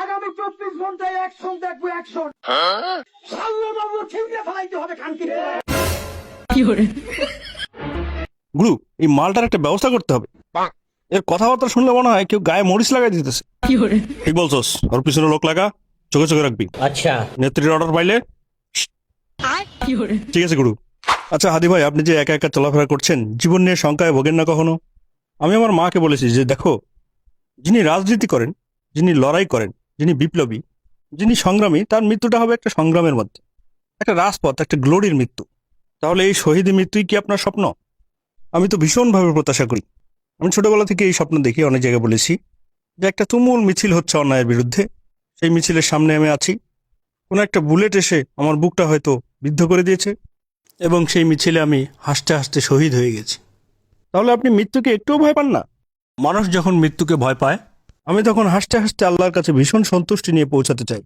আগামী 24 ঘন্টায় অ্যাকশন দেখবো, অ্যাকশন। সাল্লা বাবু ছিঁড়ে ফেলাইতে হবে কানকি। গুরু, এই মালটার একটা ব্যবস্থা করতে হবে। এর কথাবার্তা শুনলে মনে হয় কেউ গায়ে মরিচ লাগাই দিতেছে। ঠিক বলছস, ওর পিছনে লোক লাগা, চোখে চোখে রাখবি। আচ্ছা, নেত্রীর অর্ডার পাইলে ঠিক আছে গুরু। আচ্ছা হাদি ভাই, আপনি যে একা একা চলাফেরা করছেন, জীবন নিয়ে শঙ্কায় ভোগেন না কখনো? আমি আমার মাকে বলেছি যে দেখো, যিনি রাজনীতি করেন, যিনি লড়াই করেন, যিনি বিপ্লবী, যিনি সংগ্রামী, তার মৃত্যুটা হবে একটা সংগ্রামের মধ্যে, একটা রাজপথ, একটা গ্লোরির মৃত্যু। তাহলে এই শহীদের মৃত্যুই কি আপনার স্বপ্ন? আমি তো ভীষণভাবে প্রত্যাশা করি। আমি ছোটবেলা থেকে এই স্বপ্ন দেখি, অনেক জায়গায় বলেছি যে একটা তুমুল মিছিল হচ্ছে অন্যায়ের বিরুদ্ধে, সেই মিছিলের সামনে আমি আছি, কোনো একটা বুলেট এসে আমার বুকটা হয়তো বিদ্ধ করে দিয়েছে এবং সেই মিছিলে আমি হাসতে হাসতে শহীদ হয়ে গেছি। তাহলে আপনি মৃত্যুকে একটুও ভয় পান না? মানুষ যখন মৃত্যুকে ভয় পায়, আমি তখন হাসতে হাসতে আল্লাহর কাছে ভীষণ সন্তুষ্টি নিয়ে পৌঁছাতে চাই।